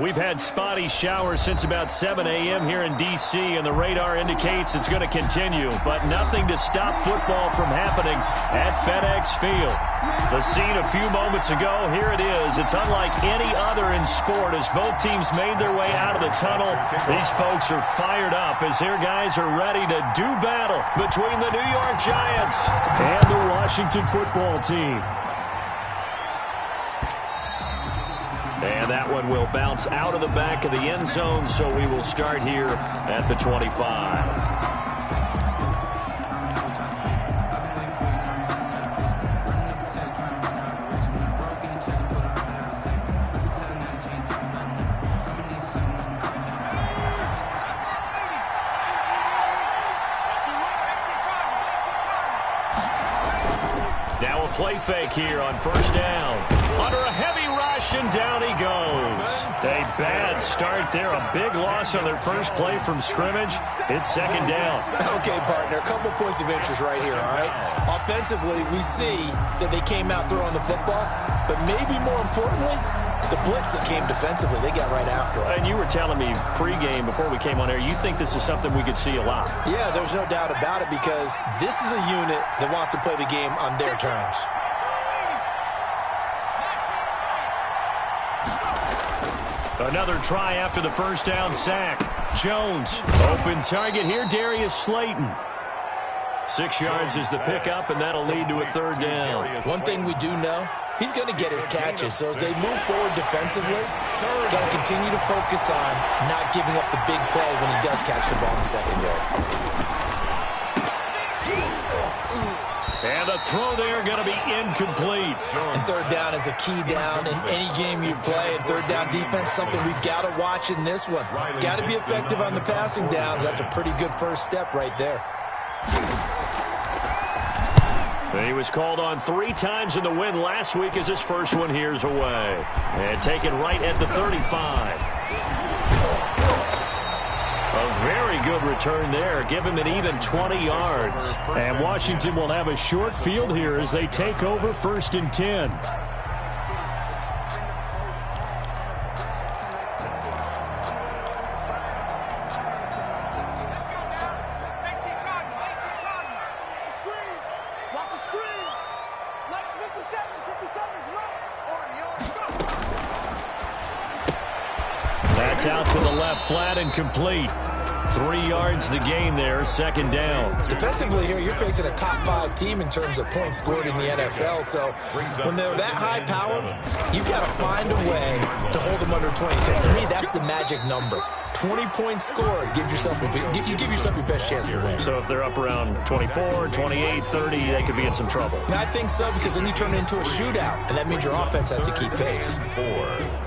We've had spotty showers since about 7 a.m. here in D.C., and the radar indicates it's going to continue, but nothing to stop football from happening at FedEx Field. The scene a few moments ago, here it is. It's unlike any other in sport as both teams made their way out of the tunnel. These folks are fired up as their guys are ready to do battle between the New York Giants and the Washington football team. And that one will bounce out of the back of the end zone, so we will start here at the 25. Now a play fake here on first down. Under a heavy rush, and down he goes. A bad start there. A big loss on their first play from scrimmage. It's second down. Okay, partner, a couple points of interest right here, all right? Offensively, we see that they came out throwing the football, but maybe more importantly, the blitz that came defensively, they got right after it. And you were telling me pregame before we came on air, you think this is something we could see a lot. Yeah, there's no doubt about it because this is a unit that wants to play the game on their terms. Another try after the first down sack. Jones, open target here, Darius Slayton. 6 yards is the pickup, and that'll lead to a third down. One thing we do know, he's going to get his catches. So as they move forward defensively, got to continue to focus on not giving up the big play when he does catch the ball in the secondary. And the throw there going to be incomplete. And third down is a key down in any game you play. And third down defense, something we've got to watch in this one. Got to be effective on the passing downs. That's a pretty good first step right there. He was called on 3 times in the win last week as his first one here's away. And taken right at the 35. A very good return there. Give him an even 20 yards. And Washington will have a short field here as they take over 1st and 10. That's out to the left, flat and complete. 3 yards the gain there, second down. Defensively here, you're facing a top 5 team in terms of points scored in the NFL. So when they're that high powered, you've got to find a way to hold them under 20. Because to me, that's the magic number. 20 points scored gives yourself you give yourself your best chance to win. So if they're up around 24, 28, 30, they could be in some trouble. I think so, because then you turn it into a shootout, and that means your offense has to keep pace. 4.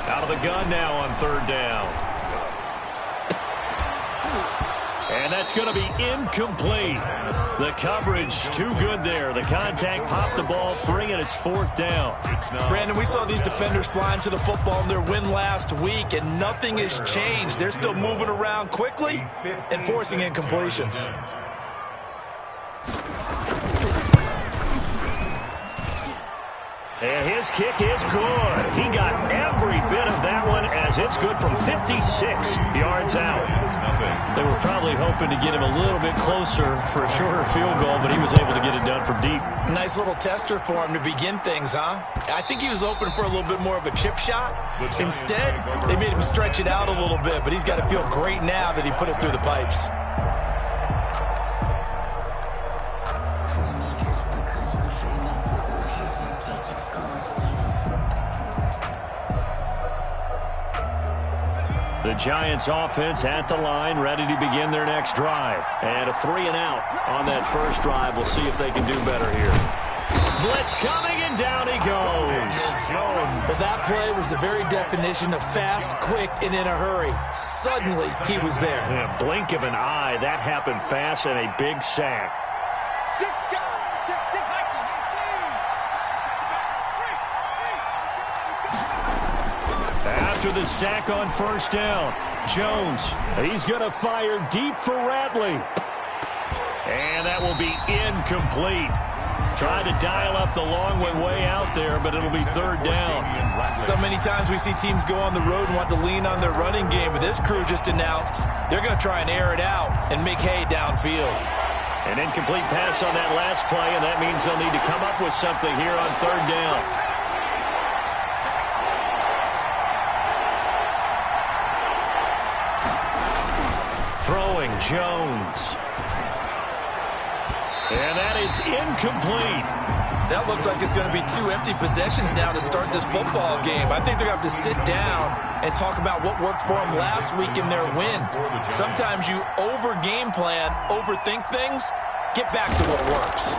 Out of the gun now on third down. And that's going to be incomplete. The coverage too good there. The contact popped the ball free, and it's 4th down. Brandon, we saw these defenders flying to the football in their win last week, and nothing has changed. They're still moving around quickly and forcing incompletions. And his kick is good. He got every bit of that one as it's good from 56 yards out. They were probably hoping to get him a little bit closer for a shorter field goal, but he was able to get it done from deep. Nice little tester for him to begin things, huh? I think he was hoping for a little bit more of a chip shot. Instead, they made him stretch it out a little bit, but he's got to feel great now that he put it through the pipes. The Giants offense at the line, ready to begin their next drive. And a 3 and out on that first drive. We'll see if they can do better here. Blitz coming, and down he goes. Well, that play was the very definition of fast, quick, and in a hurry. Suddenly, he was there. In a blink of an eye, that happened fast, and a big sack. After the sack on first down, Jones, he's going to fire deep for Ratley. And that will be incomplete. Trying to dial up the long way out there, but it'll be third down. So many times we see teams go on the road and want to lean on their running game, but this crew just announced they're going to try and air it out and make hay downfield. An incomplete pass on that last play, and that means they'll need to come up with something here on third down. Throwing Jones. And that is incomplete. That looks like it's going to be 2 empty possessions now to start this football game. I think they're going to have to sit down and talk about what worked for them last week in their win. Sometimes you over-game plan, overthink things, get back to what works.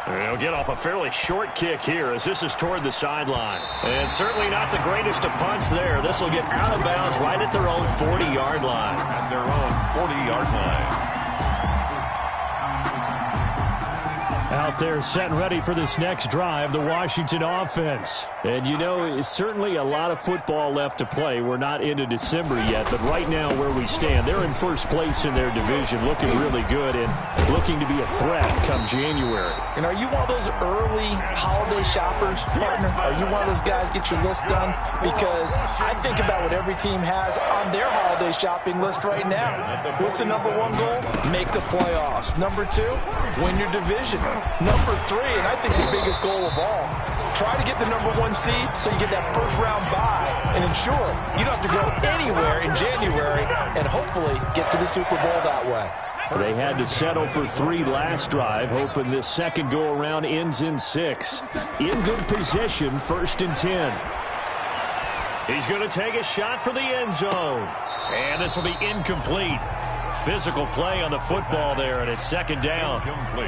They'll get off a fairly short kick here as this is toward the sideline. And certainly not the greatest of punts there. This will get out of bounds right at their own 40-yard line. At their own 40-yard line. Out there set and ready for this next drive, the Washington offense. And, you know, it's certainly a lot of football left to play. We're not into December yet, but right now where we stand, they're in first place in their division, looking really good and looking to be a threat come January. And are you one of those early holiday shoppers, partner? Are you one of those guys get your list done? Because I think about what every team has on their holiday shopping list right now. What's the number 1 goal? Make the playoffs. Number 2, win your division. Number 3, and I think the biggest goal of all, try to get the number 1 seed so you get that first round bye and ensure you don't have to go anywhere in January and hopefully get to the Super Bowl that way. They had to settle for 3 last drive, hoping this second go-around ends in 6. In good position, 1st and 10. He's going to take a shot for the end zone. And this will be incomplete. Physical play on the football there, and it's 2nd down.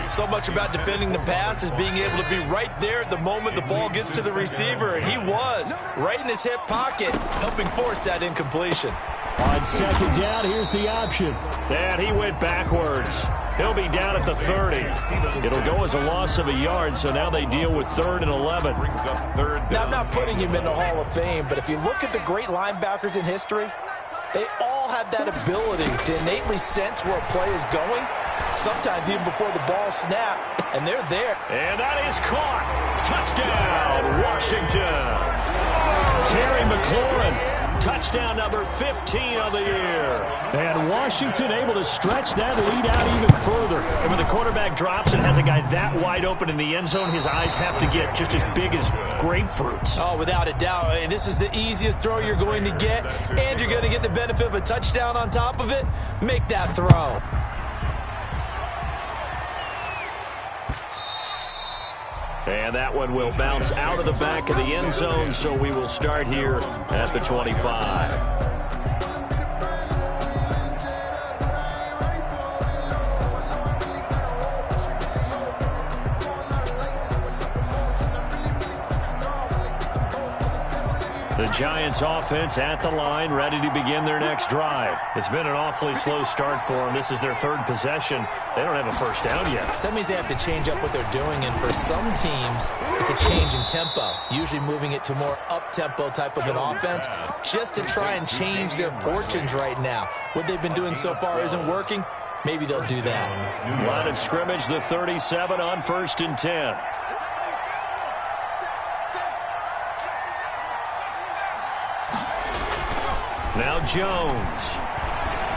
So much about defending the pass is being able to be right there at the moment the ball gets to the receiver, and he was right in his hip pocket, helping force that incompletion. On 2nd down, here's the option. And he went backwards. He'll be down at the 30. It'll go as a loss of a yard, so now they deal with 3rd and 11. Now, I'm not putting him in the Hall of Fame, but if you look at the great linebackers in history, they all have that ability to innately sense where a play is going, sometimes even before the ball snapped, and they're there. And that is caught. Touchdown, Washington. Terry McLaurin. Touchdown number 15 of the year. And Washington able to stretch that lead out even further. And when the quarterback drops and has a guy that wide open in the end zone, his eyes have to get just as big as grapefruits. Oh, without a doubt. And this is the easiest throw you're going to get, and you're going to get the benefit of a touchdown on top of it. Make that throw. And that one will bounce out of the back of the end zone, so we will start here at the 25. The Giants offense at the line, ready to begin their next drive. It's been an awfully slow start for them. This is their 3rd possession. They don't have a first down yet. So that means they have to change up what they're doing, and for some teams, it's a change in tempo, usually moving it to more up-tempo type of an offense, just to try and change their fortunes right now. What they've been doing so far isn't working. Maybe they'll do that. Line of scrimmage, the 37 on 1st and 10. Now Jones.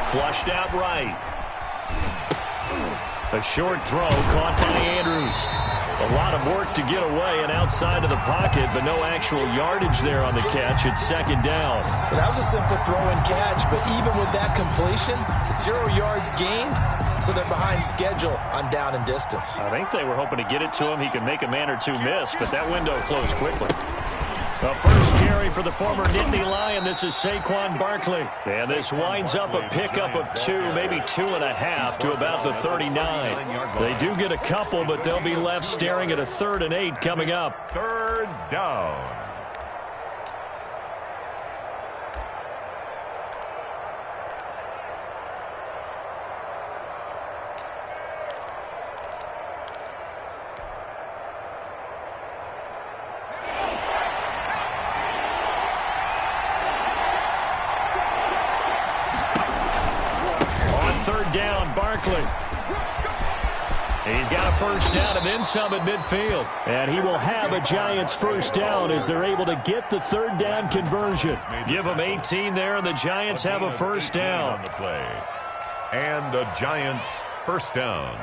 Flushed out right. A short throw caught by Andrews. A lot of work to get away and outside of the pocket, but no actual yardage there on the catch. It's 2nd down. Well, that was a simple throw and catch, but even with that completion, 0 yards gained, so they're behind schedule on down and distance. I think they were hoping to get it to him. He could make a man or 2 miss, but that window closed quickly. The first carry for the former Nittany Lion. This is Saquon Barkley. And this winds up a pickup of 2, maybe 2.5 to about the 39. They do get a couple, but they'll be left staring at a 3rd and 8 coming up. 3rd down. third down, Barkley. He's got a first down and then some at midfield. And he will have a Giants first down as they're able to get the third down conversion. Give them 18 there, and the Giants have a first down. On the play. And the Giants first down.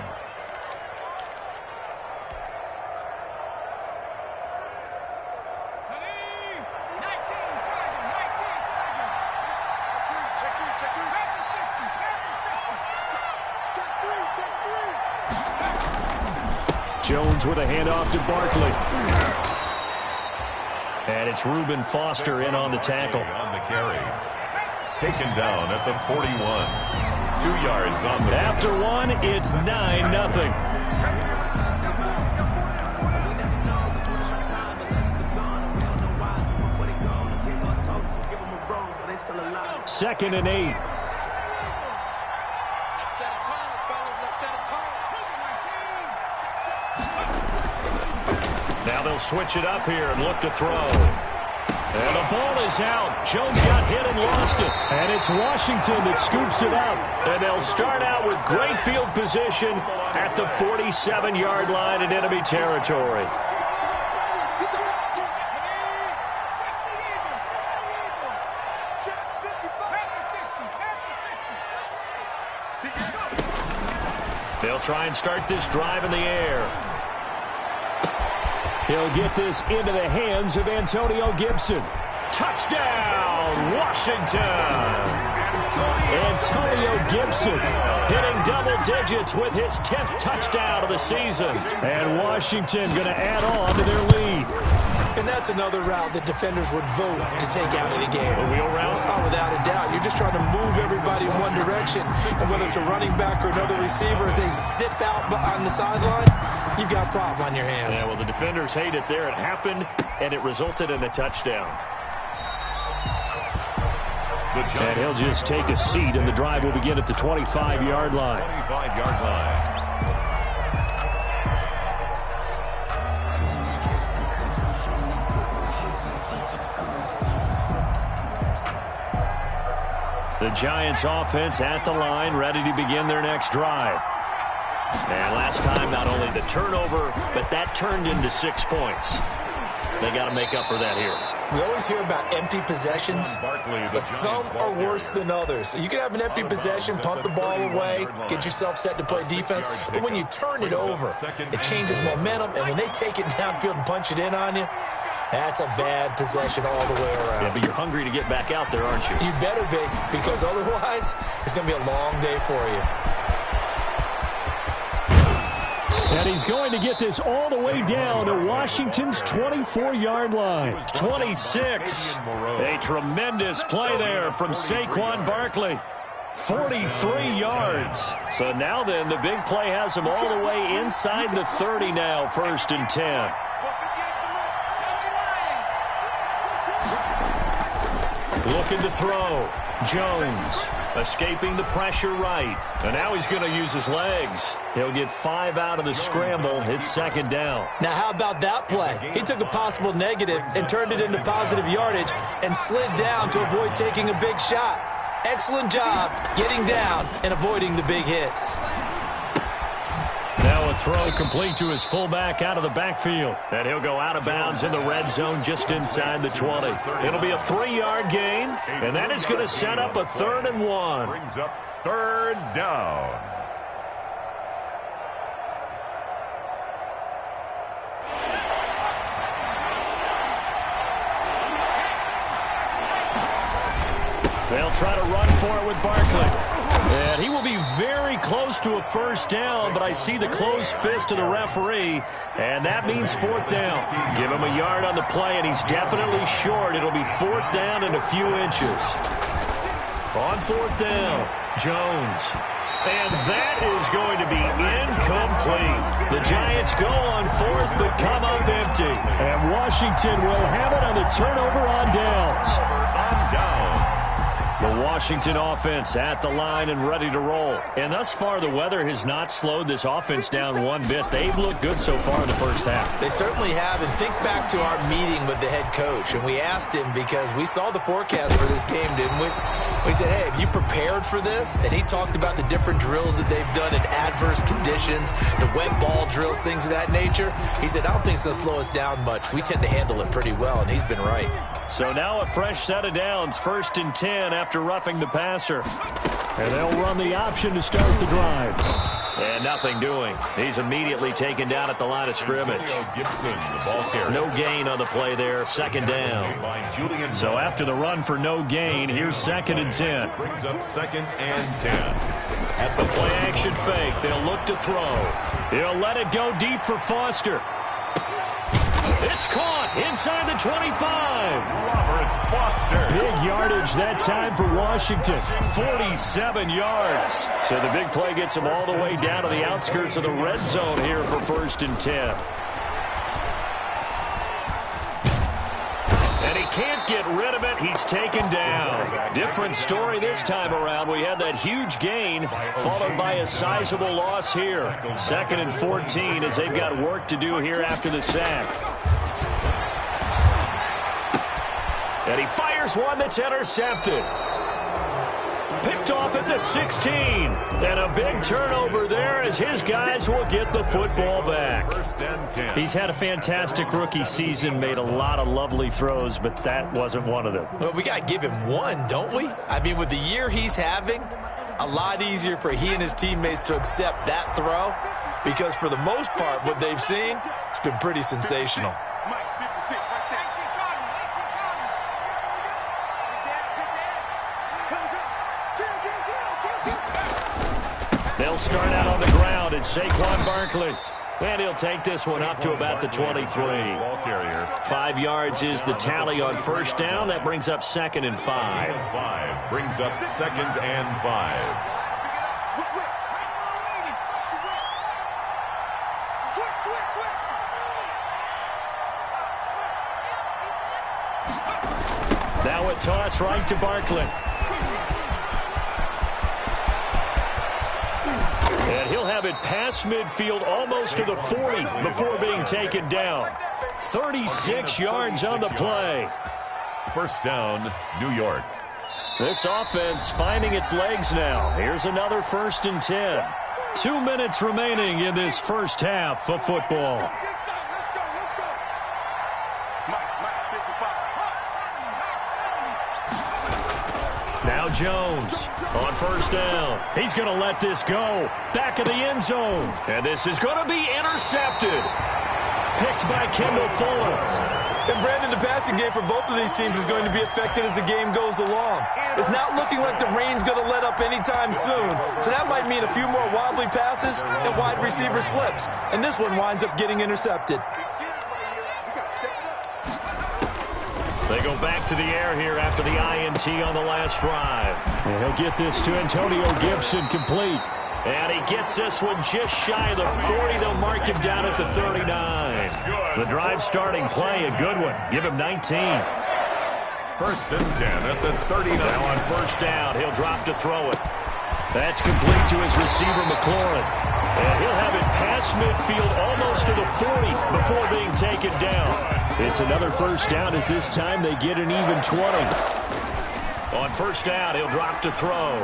Jones with a handoff to Barkley. And it's Reuben Foster in on the tackle. On the carry. Taken down at the 41. 2 yards on the After one, it's 9-0. Second and 8. Now they'll switch it up here and look to throw. And the ball is out. Jones got hit and lost it. And it's Washington that scoops it up. And they'll start out with great field position at the 47-yard line in enemy territory. They'll try and start this drive in the air. He'll get this into the hands of Antonio Gibson. Touchdown, Washington! Antonio Gibson hitting double digits with his 10th touchdown of the season. And Washington going to add on to their lead. And that's another route that defenders would vote to take out of the game. A wheel route? Oh, without a doubt. You're just trying to move everybody in one direction. And whether it's a running back or another receiver, as they zip out on the sideline, you've got a problem on your hands. Yeah, well, the defenders hate it there. It happened, and it resulted in a touchdown. And he'll just take a seat, and the drive will begin at the 25-yard line. 25-yard line. The Giants offense at the line, ready to begin their next drive. And last time, not only the turnover, but that turned into 6 points. They got to make up for that here. We always hear about empty possessions, but some are worse than others. You can have an empty possession, punt the ball away, get yourself set to play defense, but when you turn it over, it changes momentum, and when they take it downfield and punch it in on you, that's a bad possession all the way around. Yeah, but you're hungry to get back out there, aren't you? You better be, because otherwise, it's going to be a long day for you. And he's going to get this all the way down to Washington's 24-yard line. 26. A tremendous play there from Saquon Barkley. 43 yards. So now then, the big play has him all the way inside the 30 now, 1st and 10. Looking to throw. Jones escaping the pressure right. And now he's going to use his legs. He'll get 5 out of the scramble. It's 2nd down. Now, how about that play? He took a possible negative and turned it into positive yardage and slid down to avoid taking a big shot. Excellent job getting down and avoiding the big hit. Now a throw complete to his fullback out of the backfield. And he'll go out of bounds in the red zone just inside the 20. It'll be a 3-yard gain, and that is going to set up a 3rd and 1. Brings up 3rd down. They'll try to run for it with Barkley. And he will be very close to a first down, but I see the closed fist of the referee, and that means 4th down. Give him a yard on the play, and he's definitely short. It'll be 4th down and a few inches. On 4th down, Jones. And that is going to be incomplete. The Giants go on 4th, but come up empty. And Washington will have it on the turnover on downs. On downs. The Washington offense at the line and ready to roll. And thus far, the weather has not slowed this offense down one bit. They've looked good so far in the first half. They certainly have. And think back to our meeting with the head coach. And we asked him, because we saw the forecast for this game, didn't we? We said, hey, have you prepared for this? And he talked about the different drills that they've done in adverse conditions, the wet ball drills, things of that nature. He said, I don't think it's going to slow us down much. We tend to handle it pretty well, and he's been right. So now a fresh set of downs, 1st and 10 after roughing the passer. And they'll run the option to start the drive. And nothing doing. He's immediately taken down at the line of scrimmage. Gibson, the ball carrier. No gain on the play there, 2nd down. So after the run for no gain, here's 2nd and 10. Brings up 2nd and 10. At the play action fake, they'll look to throw. He'll let it go deep for Foster. It's caught inside the 25. Robert Foster. Big yardage that time for Washington. 47 yards. So the big play gets him all the way down to the outskirts of the red zone here for 1st and 10. And he can't get rid of it. He's taken down. Different story this time around. We had that huge gain followed by a sizable loss here. 2nd and 14 as they've got work to do here after the sack. And he fires one that's intercepted. Picked off at the 16. And a big turnover there as his guys will get the football back. 1st and 10. He's had a fantastic rookie season, made a lot of lovely throws, but that wasn't one of them. Well, we got to give him one, don't we? I mean, with the year he's having, a lot easier for he and his teammates to accept that throw, because for the most part, what they've seen, it's been pretty sensational. They'll start out on the ground, and Saquon Barkley. And he'll take this one up to about the 23. Ball carrier. 5 yards is the tally on 1st down. That brings up 2nd and 5. 5 brings up 2nd and 5. Now a toss right to Barkley. And he'll have it past midfield almost to the 40 before being taken down. 36 yards on the play. 1st down, New York. This offense finding its legs now. Here's another 1st and 10. 2 minutes remaining in this first half of football. Now Jones on 1st down. He's going to let this go. Back of the end zone. And this is going to be intercepted. Picked by Kendall Fuller. And Brandon, the passing game for both of these teams is going to be affected as the game goes along. It's not looking like the rain's going to let up anytime soon. So that might mean a few more wobbly passes and wide receiver slips. And this one winds up getting intercepted. They go back to the air here after the INT on the last drive. And he'll get this to Antonio Gibson complete. And he gets this one just shy of the 40. They'll mark him down at the 39. The drive starting play, a good one. Give him 19. 1st and 10 at the 39. Now on 1st down, he'll drop to throw it. That's complete to his receiver, McLaurin. And he'll have it past midfield almost to the 40 before being taken down. It's another 1st down as this time they get an even 20. On 1st down, he'll drop to throw.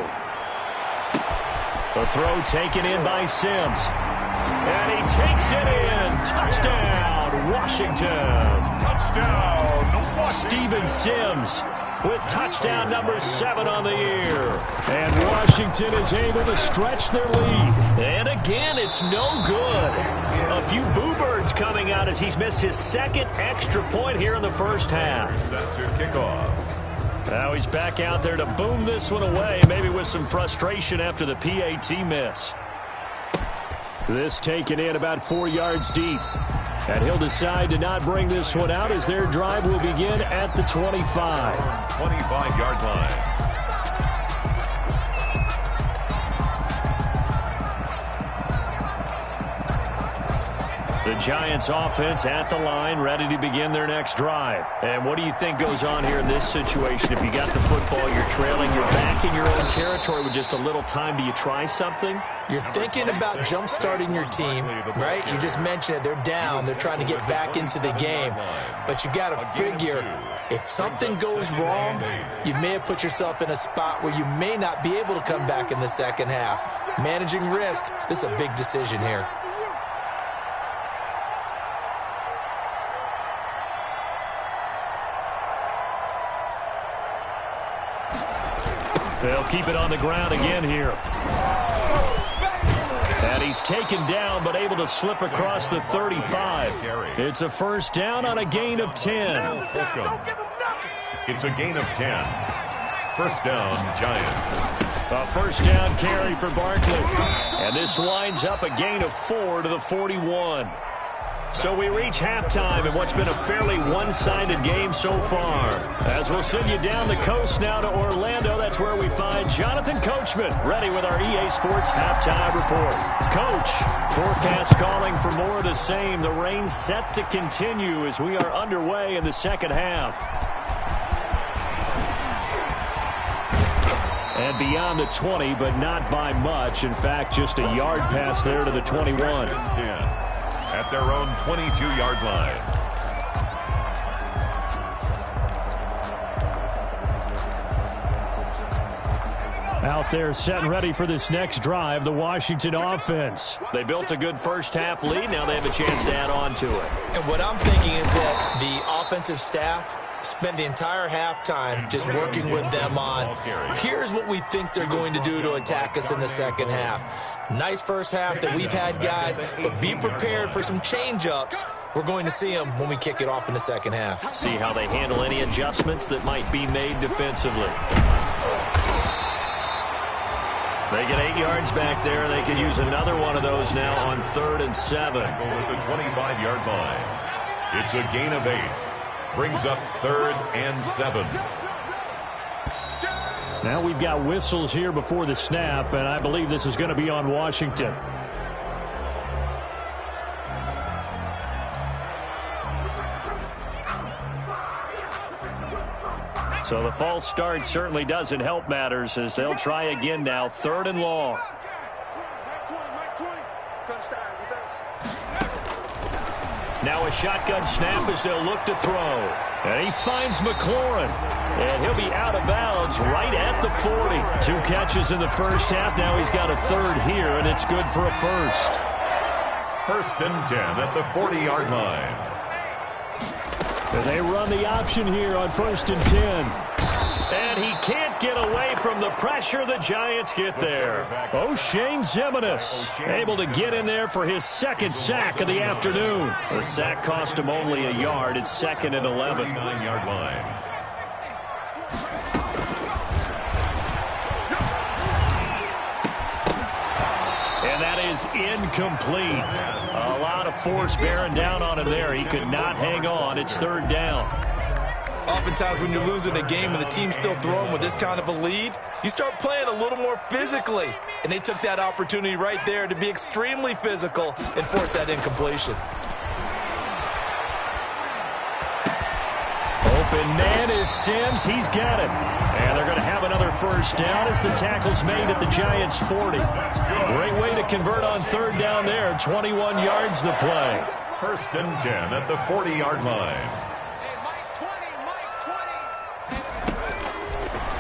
The throw taken in by Sims. And he takes it in. Touchdown, Washington. Touchdown, Steven Sims with touchdown number 7 on the year. And Washington is able to stretch their lead. And again, it's no good. A few boo birds coming out as he's missed his 2nd extra point here in the first half. Set to kick off. Now he's back out there to boom this one away, maybe with some frustration after the PAT miss. This taken in about 4 yards deep. And he'll decide to not bring this one out as their drive will begin at the 25. 25-yard line. The Giants offense at the line, ready to begin their next drive. And what do you think goes on here in this situation? If you got the football, you're trailing, you're back in your own territory with just a little time. Do you try something? You're thinking about jump-starting your team, right? You just mentioned it. They're down. They're trying to get back into the game. But you got to figure, if something goes wrong, you may have put yourself in a spot where you may not be able to come back in the second half. Managing risk, this is a big decision here. They'll keep it on the ground again here. And he's taken down, but able to slip across the 35. It's a first down on a gain of 10. It's a gain of 10. First down, Giants. A first down carry for Barkley. And this winds up a gain of 4 to the 41. So we reach halftime in what's been a fairly one-sided game so far. As we'll send you down the coast now to Orlando, that's where we find Jonathan Coachman, ready with our EA Sports Halftime Report. Coach, forecast calling for more of the same. The rain set to continue as we are underway in the second half. And beyond the 20, but not by much. In fact, just a yard pass there to the 21. At their own 22-yard line. Out there set and ready for this next drive, the Washington offense. They built a good first-half lead. Now they have a chance to add on to it. And what I'm thinking is that the offensive staff spend the entire halftime just working with them on, here's what we think they're going to do to attack us in the second half. Nice first half that we've had, guys, but be prepared for some change-ups. We're going to see them when we kick it off in the second half. See how they handle any adjustments that might be made defensively. They get 8 yards back there. They could use another one of those now on 3rd and 7. Over the 25-yard line. It's a gain of 8. Brings up 3rd and 7. Now we've got whistles here before the snap, and I believe this is going to be on Washington. So the false start certainly doesn't help matters as they'll try again now, 3rd and long. Now a shotgun snap as they'll look to throw. And he finds McLaurin. And he'll be out of bounds right at the 40. 2 catches in the first half. Now he's got a 3rd here, and it's good for a first. First and 10 at the 40-yard line. And they run the option here on 1st and 10. And he can't get away from the pressure the Giants get there. O'Shane Ximines able to get in there for his 2nd sack of the afternoon. The sack cost him only a yard. It's 2nd and 11. 9-yard line. And that is incomplete. A lot of force bearing down on him there. He could not hang on. It's 3rd down. Oftentimes when you're losing a game and the team's still throwing with this kind of a lead, you start playing a little more physically. And they took that opportunity right there to be extremely physical and force that incompletion. Open man is Sims. He's got it. And they're going to have another first down as the tackle's made at the Giants' 40. Great way to convert on 3rd down there. 21 yards the play. First and 10 at the 40-yard line.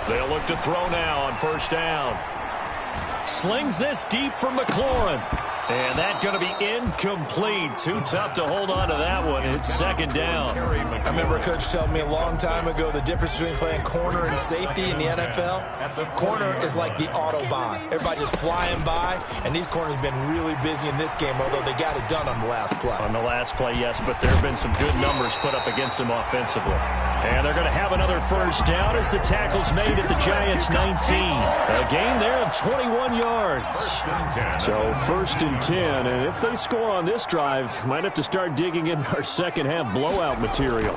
They'll look to throw now on 1st down. Slings this deep for McLaurin. And that's going to be incomplete. Too tough to hold on to that one. It's 2nd down. I remember a coach telling me a long time ago the difference between playing corner and safety in the NFL. Corner is like the Autobahn. Everybody just flying by, and these corners have been really busy in this game, although they got it done on the last play. On the last play, yes, but there have been some good numbers put up against them offensively. And they're going to have another first down as the tackle's made at the Giants' 19. A gain there of 21 yards. So 1st and 10, and if they score on this drive, might have to start digging in our second half blowout material.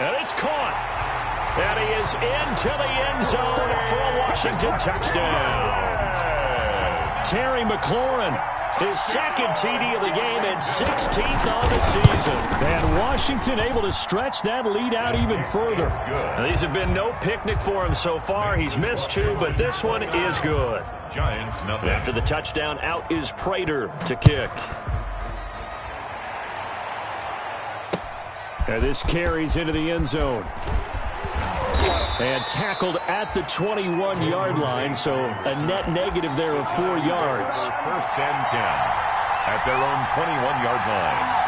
And it's caught. And he is into the end zone for a Washington touchdown. Terry McLaurin, his second TD of the game and 16th on the season. And Washington able to stretch that lead out even further. Now, these have been no picnic for him so far. He's missed 2, but this one is good. Giants nothing. After the touchdown, out is Prater to kick. And this carries into the end zone. And tackled at the 21-yard line, so a net negative there of 4 yards. First and 10 at their own 21-yard line.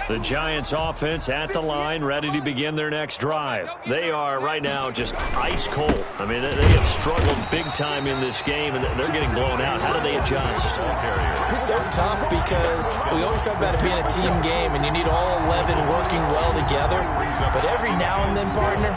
The Giants offense at the line, ready to begin their next drive. They are right now just ice cold. I mean, they have struggled big time in this game, and they're getting blown out. How do they adjust? So tough because we always talk about it being a team game, and you need all 11 working well together. But every now and then, partner,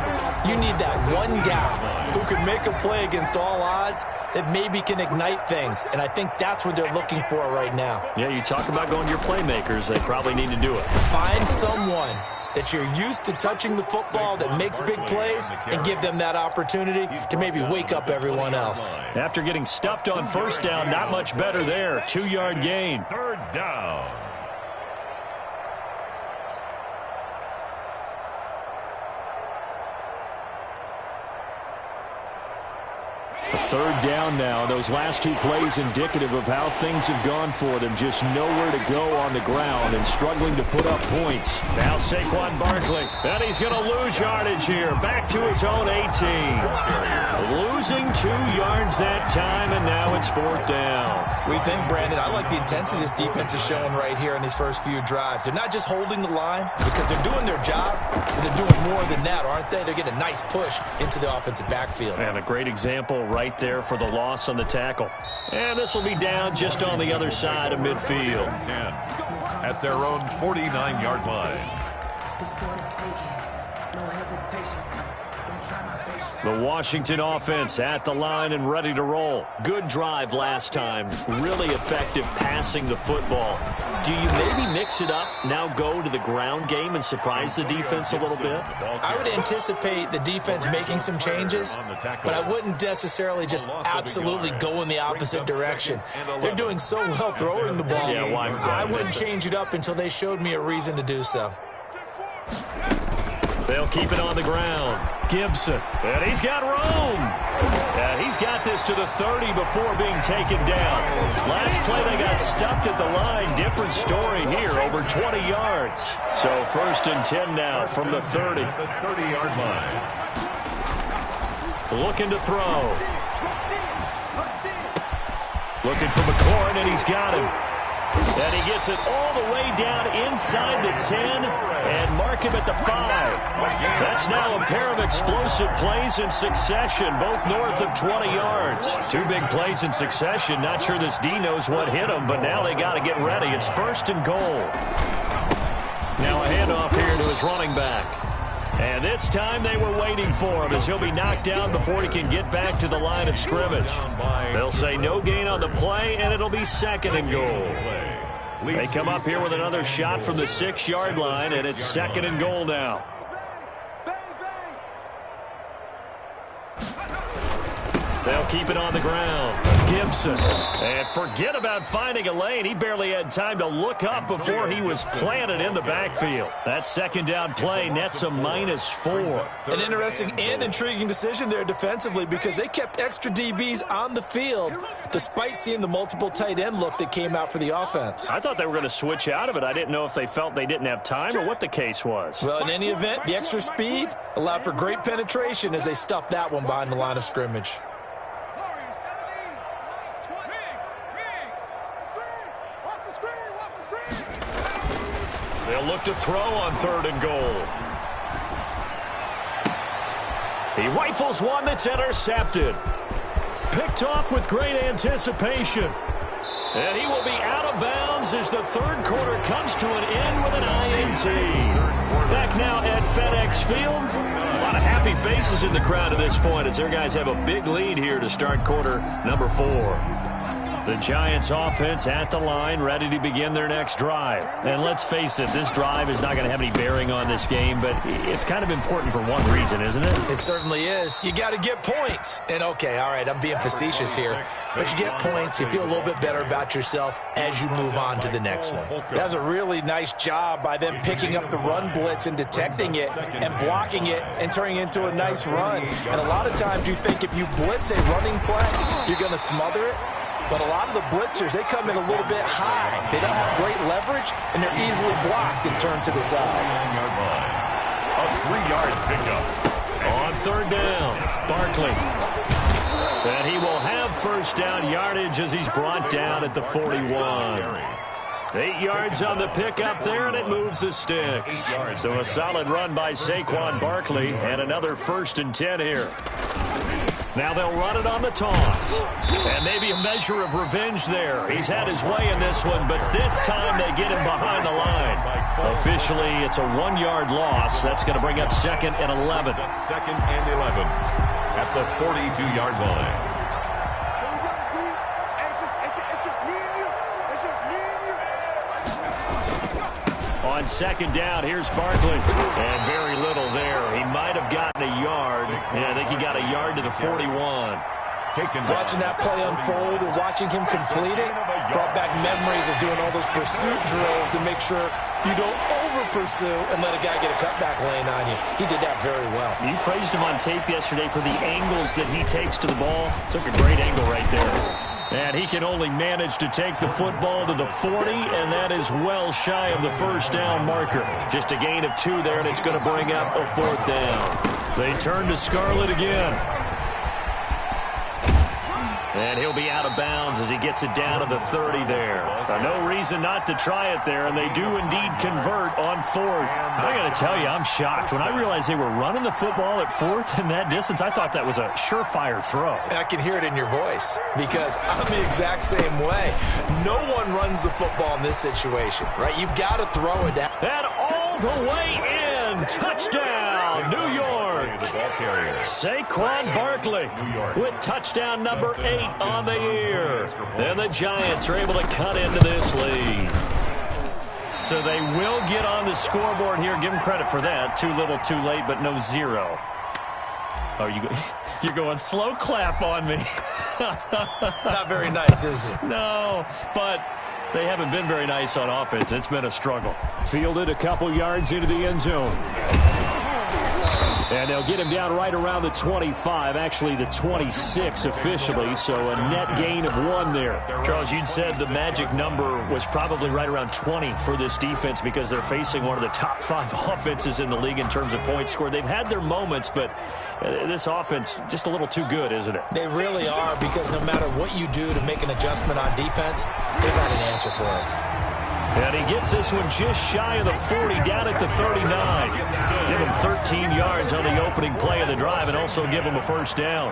you need that one guy who can make a play against all odds that maybe can ignite things. And I think that's what they're looking for right now. Yeah, you talk about going to your playmakers. They probably need to do it. Find someone that you're used to touching the football that makes big plays and give them that opportunity to maybe wake up everyone else. After getting stuffed on first down, not much better there. 2-yard gain. Third down. A third down now. Those last 2 plays indicative of how things have gone for them. Just nowhere to go on the ground and struggling to put up points. Now Saquon Barkley. And he's going to lose yardage here. Back to his own 18. Losing 2 yards that time, and now it's 4th down. We think, Brandon, I like the intensity this defense is showing right here in these first few drives. They're not just holding the line because they're doing their job, but they're doing more than that, aren't they? They're getting a nice push into the offensive backfield. And a great example right there for the loss on the tackle. And this will be down just on the other side of midfield. 10 at their own 49-yard line. The Washington offense at the line and ready to roll. Good drive last time. Really effective passing the football. Do you maybe mix it up, now go to the ground game and surprise the defense a little bit? I would anticipate the defense making some changes, but I wouldn't necessarily just absolutely go in the opposite direction. They're doing so well throwing the ball. Yeah, why I wouldn't change it up until they showed me a reason to do so. They'll keep it on the ground. Gibson. And he's got room. And he's got this to the 30 before being taken down. Last play they got stuffed at the line. Different story here, over 20 yards. So 1st and 10 now from the 30. The 30-yard line. Looking to throw. Looking for McLaurin, and he's got him. And he gets it all the way down inside the 10 and mark him at the 5. That's now a pair of explosive plays in succession, both north of 20 yards. 2 big plays in succession. Not sure this D knows what hit him, but now they got to get ready. It's 1st and goal. Now a handoff here to his running back. And this time they were waiting for him as he'll be knocked down before he can get back to the line of scrimmage. They'll say no gain on the play, and it'll be 2nd and goal. They come up here with another shot from the 6-yard line, and it's 2nd and goal now. They'll keep it on the ground. Gibson. And forget about finding a lane. He barely had time to look up before he was planted in the backfield. That 2nd down play nets a -4. An interesting and intriguing decision there defensively because they kept extra DBs on the field despite seeing the multiple tight end look that came out for the offense. I thought they were going to switch out of it. I didn't know if they felt they didn't have time or what the case was. Well, in any event, the extra speed allowed for great penetration as they stuffed that one behind the line of scrimmage. They'll look to throw on 3rd and goal. He rifles one that's intercepted. Picked off with great anticipation. And he will be out of bounds as the 3rd quarter comes to an end with an INT. Back now at FedEx Field. A lot of happy faces in the crowd at this point as their guys have a big lead here to start quarter number 4. The Giants offense at the line, ready to begin their next drive. And let's face it, this drive is not going to have any bearing on this game, but it's kind of important for one reason, isn't it? It certainly is. You got to get points. And okay, all right, I'm being facetious here, but you get points, you feel a little bit better about yourself as you move on to the next one. That's a really nice job by them picking up the run blitz and detecting it and blocking it and turning it into a nice run. And a lot of times you think if you blitz a running play, you're going to smother it. But a lot of the blitzers, they come in a little bit high. They don't have great leverage, and they're easily blocked and turned to the side. A 3-yard pickup. On third down, Barkley. And he will have first down yardage as he's brought down at the 41. 8 yards on the pickup there, and it moves the sticks. So a solid run by Saquon Barkley, and another 1st and 10 here. Now they'll run it on the toss. And maybe a measure of revenge there. He's had his way in this one, but this time they get him behind the line. Officially, it's a 1-yard loss. That's going to bring up 2nd and 11. 2nd and 11 at the 42-yard line. On 2nd down, here's Barkley. And very little there. He might have gotten a yard. Yeah, I think he got a yard to the 41. Watching that play unfold and watching him complete it brought back memories of doing all those pursuit drills to make sure you don't over-pursue and let a guy get a cutback lane on you. He did that very well. You praised him on tape yesterday for the angles that he takes to the ball. Took a great angle right there. And he can only manage to take the football to the 40, and that is well shy of the first down marker. Just a gain of 2 there, and it's going to bring up a 4th down. They turn to Scarlett again. And he'll be out of bounds as he gets it down to the 30 there. No reason not to try it there, and they do indeed convert on 4th. I got to tell you, I'm shocked. When I realized they were running the football at 4th in that distance, I thought that was a surefire throw. And I can hear it in your voice because I'm the exact same way. No one runs the football in this situation, right? You've got to throw it down. And all the way in. Touchdown, New York. Saquon Barkley with touchdown number 8 on the year. And the Giants are able to cut into this lead. So they will get on the scoreboard here. Give them credit for that. Too little, too late, but no 0. Oh, you're going slow clap on me. Not very nice, is it? No, but they haven't been very nice on offense. It's been a struggle. Fielded a couple yards into the end zone. And they'll get him down right around the 25, actually the 26 officially, so a net gain of 1 there. Charles, you'd said the magic number was probably right around 20 for this defense because they're facing one of the top 5 offenses in the league in terms of points scored. They've had their moments, but this offense just a little too good, isn't it? They really are, because no matter what you do to make an adjustment on defense, they've got an answer for it. And he gets this one just shy of the 40, down at the 39. Give him 13 yards on the opening play of the drive and also give him a first down.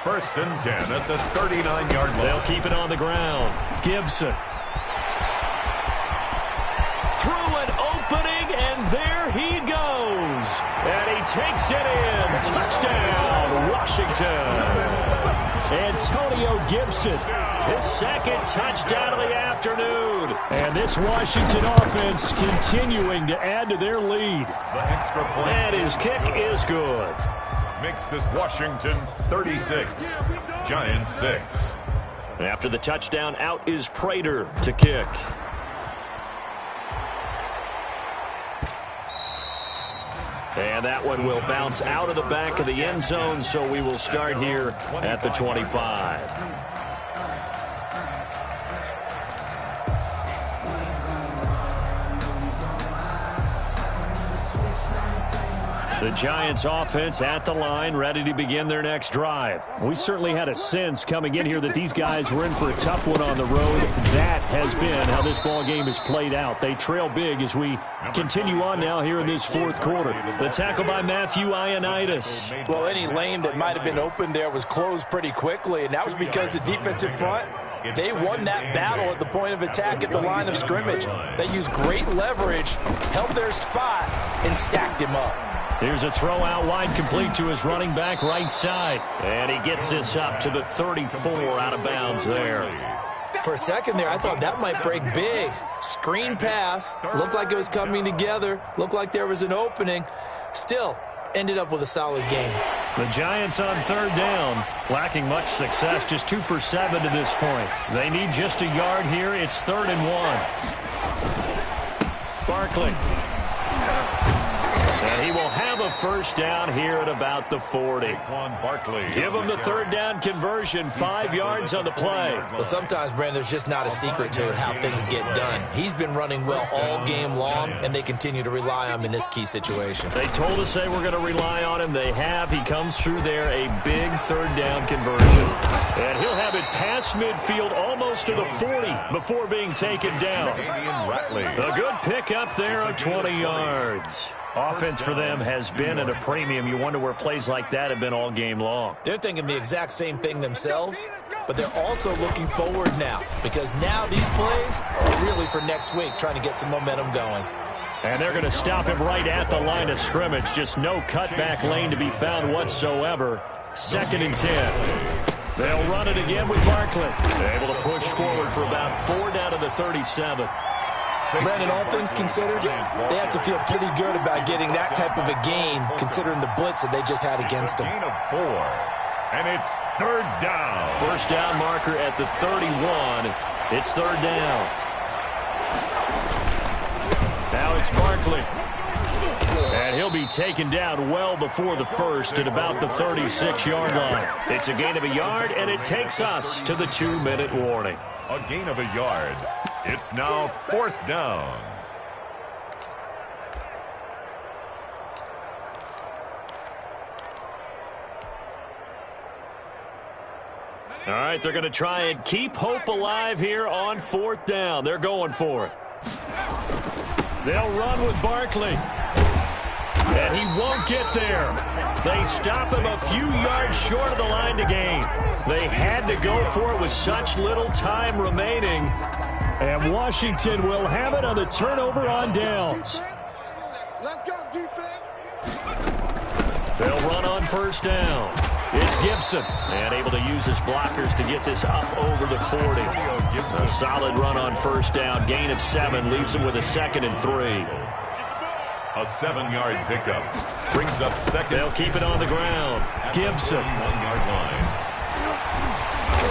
1st and 10 at the 39-yard line. They'll keep it on the ground. Gibson. Through an opening, and there he goes. And he takes it in. Touchdown, Washington. Antonio Gibson, his 2nd touchdown of the afternoon. And this Washington offense continuing to add to their lead. The extra point. And his kick is good. Makes this Washington 36, Giants 6. After the touchdown, out is Prater to kick. And that one will bounce out of the back of the end zone, so we will start here at the 25. The Giants offense at the line, ready to begin their next drive. We certainly had a sense coming in here that these guys were in for a tough one on the road. That has been how this ball game has played out. They trail big as we continue on now here in this 4th quarter. The tackle by Matthew Ioannidis. Well, any lane that might have been open there was closed pretty quickly, and that was because the defensive front, they won that battle at the point of attack at the line of scrimmage. They used great leverage, held their spot, and stacked him up. Here's a throw out wide, complete to his running back right side. And he gets this up to the 34 out of bounds there. For a second there, I thought that might break big. Screen pass. Looked like it was coming together. Looked like there was an opening. Still, ended up with a solid game. The Giants on third down, lacking much success, just 2 for 7 to this point. They need just a yard here. It's 3rd and 1. Barkley. And he will have a first down here at about the 40. Give him the third down conversion, 5 yards on the play. Well, sometimes, Brandon, there's just not a secret to how things get done. He's been running well all game long, and they continue to rely on him in this key situation. They told us they were going to rely on him. They have. He comes through there, a big third down conversion. And he'll have it past midfield, almost to the 40 before being taken down. A good pick up there of 20 yards. Offense for them has been at a premium. You wonder where plays like that have been all game long. They're thinking the exact same thing themselves, but they're also looking forward now because now these plays are really for next week, trying to get some momentum going. And they're going to stop him right at the line of scrimmage. Just no cutback lane to be found whatsoever. 2nd and 10. They'll run it again with Barkley. Able to push forward for about 4 down to the 37. Brandon, all things considered, they have to feel pretty good about getting that type of a gain, considering the blitz that they just had against them. Gain of 4, and it's 3rd down. First down marker at the 31. It's 3rd down. Now it's Barkley. And he'll be taken down well before the first at about the 36-yard line. It's a gain of a yard, and it takes us to the 2-minute warning. A gain of a yard. It's now 4th down. All right, they're going to try and keep hope alive here on 4th down. They're going for it. They'll run with Barkley. And he won't get there. They stop him a few yards short of the line to gain. They had to go for it with such little time remaining. And Washington will have it on the turnover on downs. Let's go, defense. They'll run on first down. It's Gibson. And able to use his blockers to get this up over the 40. A solid run on first down. Gain of 7 leaves him with a 2nd and 3. A 7-yard pickup brings up 2nd. They'll keep it on the ground. Gibson. 1-yard line.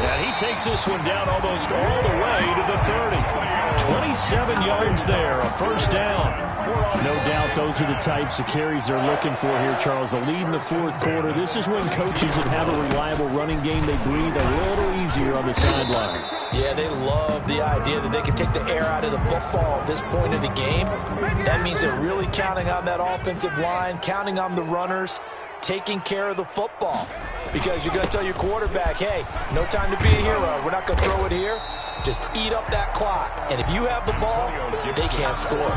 And he takes this one down almost all the way to the 30. 27 yards there, a first down. No doubt those are the types of carries they're looking for here, Charles. The lead in the 4th quarter. This is when coaches that have a reliable running game, they breathe a little easier on the sideline. Yeah, they love the idea that they can take the air out of the football at this point of the game. That means they're really counting on that offensive line, counting on the runners, taking care of the football. Because you're going to tell your quarterback, hey, no time to be a hero. We're not going to throw it here. Just eat up that clock. And if you have the ball, they can't score.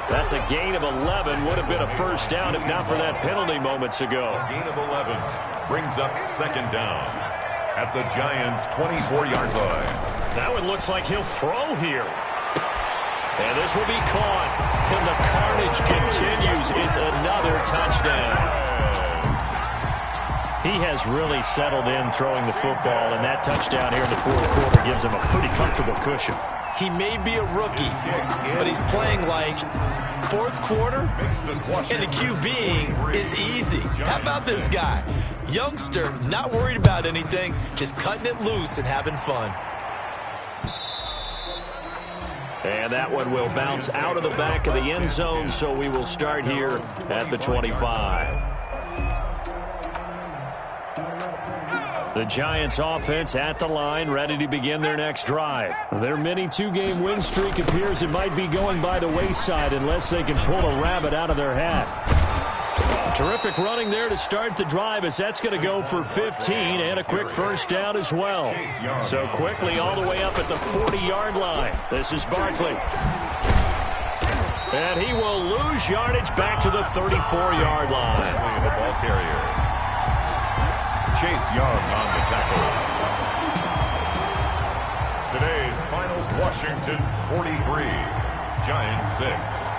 That's a gain of 11. Would have been a first down if not for that penalty moments ago. Gain of 11 brings up 2nd down at the Giants' 24-yard line. Now it looks like he'll throw here. And this will be caught. And the carnage continues. It's another touchdown. He has really settled in throwing the football, and that touchdown here in the 4th quarter gives him a pretty comfortable cushion. He may be a rookie, but he's playing like 4th quarter, and the QBing is easy. How about this guy? Youngster, not worried about anything, just cutting it loose and having fun. And that one will bounce out of the back of the end zone, so we will start here at the 25. The Giants offense at the line, ready to begin their next drive. Their mini 2-game win streak appears it might be going by the wayside unless they can pull a rabbit out of their hat. Terrific running there to start the drive as that's going to go for 15 and a quick first down as well. So quickly all the way up at the 40-yard line. This is Barkley. And he will lose yardage back to the 34-yard line. The ball carrier. Chase Young on the tackle. Today's finals, Washington 43, Giants 6.